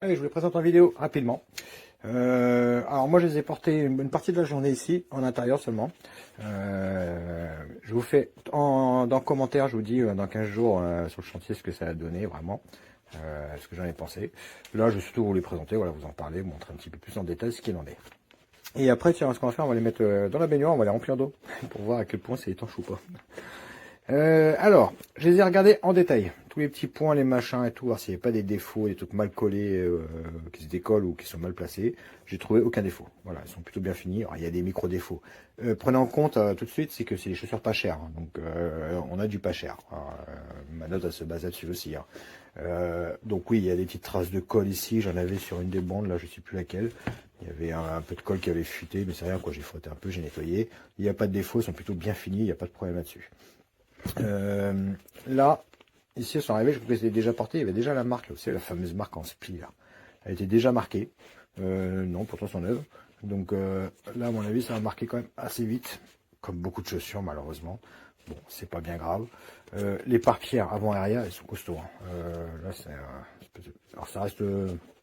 Allez, je vous les présente en vidéo rapidement. Alors moi je les ai portés une bonne partie de la journée ici, en intérieur seulement. Je vous fais dans le commentaire, je vous dis dans 15 jours sur le chantier ce que ça a donné vraiment, ce que j'en ai pensé. Là je vais surtout vous les présenter, voilà, vous en parler, vous montrer un petit peu plus en détail ce qu'il en est. Et après tiens, ce qu'on va faire, on va les mettre dans la baignoire, on va les remplir d'eau pour voir à quel point c'est étanche ou pas. Alors, je les ai regardés en détail, tous les petits points, les machins et tout, voir s'il n'y avait pas des défauts, des trucs mal collés, qui se décollent ou qui sont mal placés. J'ai trouvé aucun défaut. Voilà, ils sont plutôt bien finis. Alors, il y a des micro-défauts. Prenez en compte tout de suite, c'est que c'est des chaussures pas chères. Hein. Donc, on a du pas cher. Alors, ma note, elle se base là-dessus aussi. Hein. Donc oui, il y a des petites traces de colle ici. J'en avais sur une des bandes, là, je sais plus laquelle. Il y avait un peu de colle qui avait fuité, mais c'est rien, quoi. J'ai frotté un peu, j'ai nettoyé. Il n'y a pas de défaut, ils sont plutôt bien finis, il n'y a pas de problème là-dessus. Là, ici, elles sont arrivées, je vous les ai déjà portées, il y avait déjà la marque, là, vous savez, la fameuse marque en spli, là. Elle était déjà marquée. Non, pourtant, c'est en œuvre. Donc là, à mon avis, ça va marquer quand même assez vite, comme beaucoup de chaussures, malheureusement. Bon, c'est pas bien grave. Les pare-pierres avant et arrière, elles sont costauds. Hein. Là, c'est alors, ça reste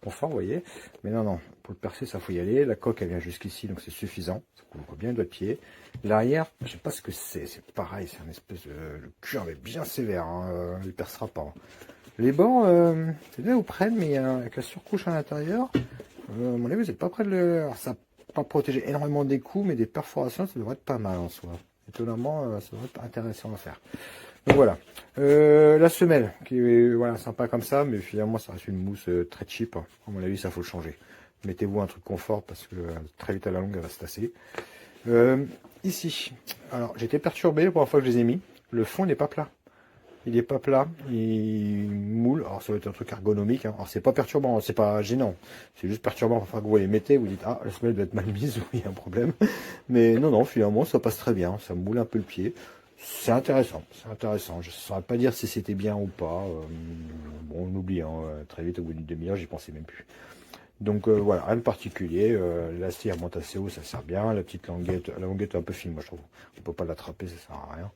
confort, vous voyez. Mais non, non, pour le percer, ça faut y aller. La coque, elle vient jusqu'ici, donc c'est suffisant. Ça couvre bien le doigt de pied. L'arrière, je sais pas ce que c'est. C'est pareil, c'est un espèce de... Le cuir, mais bien sévère. Hein. Il percera pas. Hein. Les bords, c'est bien, vous prennent, mais avec la surcouche à l'intérieur, à mon avis, vous n'êtes pas près de le... Alors, ça va pas protéger énormément des coups, mais des perforations, ça devrait être pas mal en soi. Étonnamment, ça devrait être intéressant à faire. Donc voilà. La semelle, qui est voilà, sympa comme ça, mais finalement, ça reste une mousse très cheap. À mon avis, ça faut le changer. Mettez-vous un truc confort, parce que très vite à la longue, elle va se tasser. Ici, alors, j'étais perturbé la première fois que je les ai mis. Le fond n'est pas plat. Il est pas plat, il moule. Alors ça va être un truc ergonomique. Hein. Alors c'est pas perturbant, c'est pas gênant. C'est juste perturbant. Enfin que vous les mettez, vous dites ah la semelle doit être mal mise ou il y a un problème. Mais non non, finalement ça passe très bien. Ça moule un peu le pied. C'est intéressant, c'est intéressant. Je ne saurais pas dire si c'était bien ou pas. Bon on oublie hein, très vite au bout d'une demi-heure, j'y pensais même plus. Donc voilà, rien de particulier. L'élastique remonte assez haut, ça sert bien. La petite languette, la languette est un peu fine, moi je trouve. On peut pas l'attraper, ça sert à rien.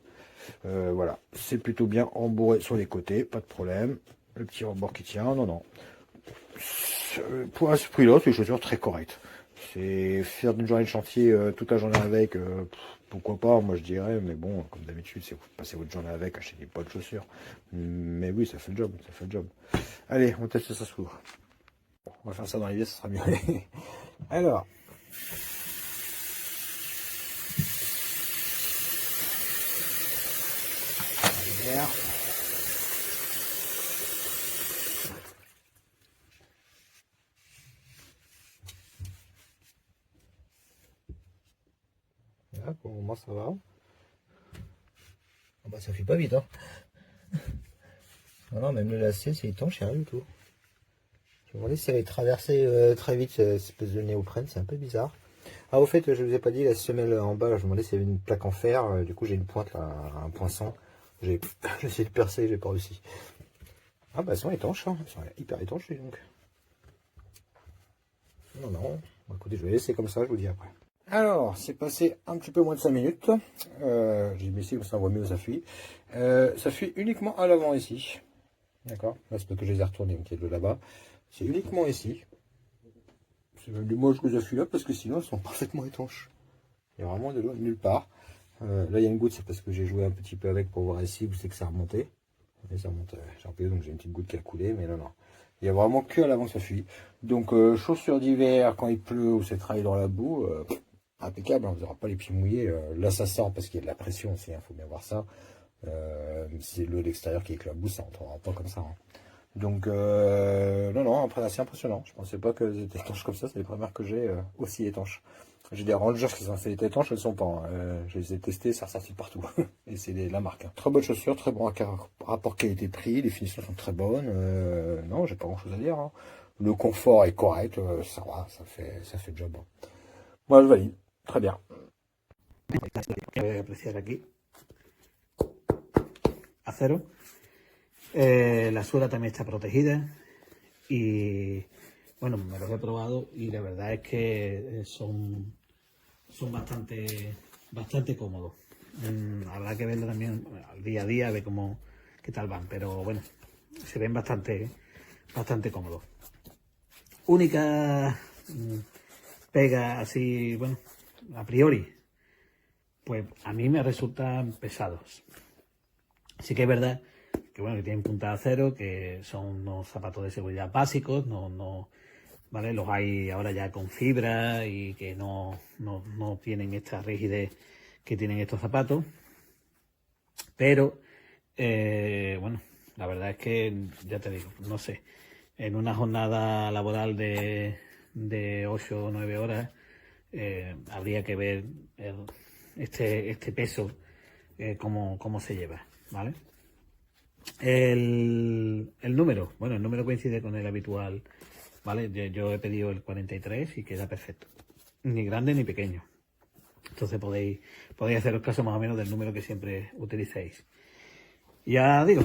Voilà, c'est plutôt bien embourré sur les côtés, pas de problème. Le petit rebord qui tient, non, non. Pour un ce prix-là, c'est des chaussures très correctes. C'est faire d'une journée de chantier toute la journée avec, pourquoi pas, moi je dirais, mais bon, comme d'habitude, c'est vous passez votre journée avec, achetez des bonnes chaussures. Mais oui, ça fait le job, ça fait le job. Allez, on teste ça sous. Bon, on va faire ça dans les vies, ça sera mieux. Alors. Là, pour le moment ça va. Ah bah ça fait pas vite hein. Non, non, même le lacet c'est étanche, c'est rien du tout. Je me demandais si elle avait traversé très vite cette espèce de néoprène, c'est un peu bizarre. Ah au fait je vous ai pas dit la semelle en bas, là, je me demandais s'il y avait une plaque en fer, du coup j'ai une pointe là, un poinçon. J'ai essayé de percer, j'ai pas réussi. Ah bah elles sont étanches, hein. Elles sont hyper étanches donc. Non, non, bon, écoutez je vais laisser comme ça, je vous dis après. Alors, c'est passé un petit peu moins de 5 minutes. J'ai baissé comme ça on voit mieux où ça fuit. Ça fuit uniquement à l'avant ici. D'accord. Là, c'est parce que je les ai retournés, donc il y a de l'eau là-bas. C'est uniquement ici. C'est même du moche que ça fuit là, parce que sinon, elles sont parfaitement étanches. Il y a vraiment de l'eau nulle part. Là, il y a une goutte, c'est parce que j'ai joué un petit peu avec pour voir ici où c'est que ça remontait. Et ça remonte, j'ai un peu, donc j'ai une petite goutte qui a coulé, mais non, non. Il y a vraiment que à l'avant que ça fuit. Donc, chaussures d'hiver, quand il pleut ou c'est travaillé dans la boue, impeccable, hein, vous n'aurez pas les pieds mouillés. Là, ça sort parce qu'il y a de la pression aussi, il faut bien voir ça. Si c'est de l'eau de l'extérieur qui éclabousse, ça ne rentrera pas comme ça. Hein. Donc, non, non, après, assez impressionnant. Je pensais pas qu'elles étaient étanches comme ça. C'est les premières que j'ai aussi étanches. J'ai des Rangers qui sont fait étanches, elles ne sont pas. Hein. Je les ai testées, ça ressorti de partout. Et c'est la marque. Hein. Très bonne chaussure, très bon rapport qualité-prix. Les finitions sont très bonnes. Non, j'ai pas grand-chose à dire. Hein. Le confort est correct. Ça va, ça fait le job. Hein. Moi, je valide. Très bien. Apreciar aquí. Acero. La suela también está protegida y bueno, me los he probado y la verdad es que son bastante cómodos. Habrá que verlo también al día a día, ver qué tal van, pero bueno, se ven bastante cómodos. única pega así, bueno, a priori, pues a mí me resultan pesados. Sí que es verdad que bueno, que tienen punta de acero, que son unos zapatos de seguridad básicos, ¿vale? Los hay ahora ya con fibra y que no tienen esta rigidez que tienen estos zapatos. Pero, bueno, la verdad es que, ya te digo, no sé, en una jornada laboral de 8 o 9 horas, habría que ver este peso, cómo se lleva, ¿vale? El número, bueno, el número coincide con el habitual, ¿vale? Yo he pedido el 43 y queda perfecto. Ni grande ni pequeño. Entonces podéis haceros caso más o menos del número que siempre utilicéis. Ya digo,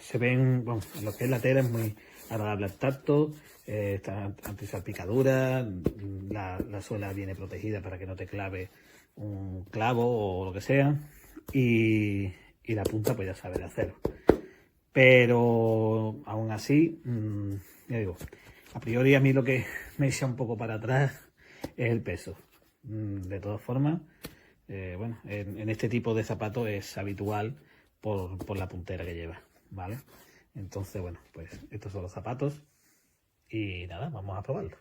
se ven, bueno, lo que es la tela es muy agradable al tacto, está antisalpicadura, la suela viene protegida para que no te clave un clavo o lo que sea, y la punta pues ya sabe de acero. Pero aún así, ya digo, a priori a mí lo que me echa un poco para atrás es el peso. De todas formas, bueno, en este tipo de zapatos es habitual por la puntera que lleva, ¿vale? Entonces, bueno, pues estos son los zapatos y nada, vamos a probarlo.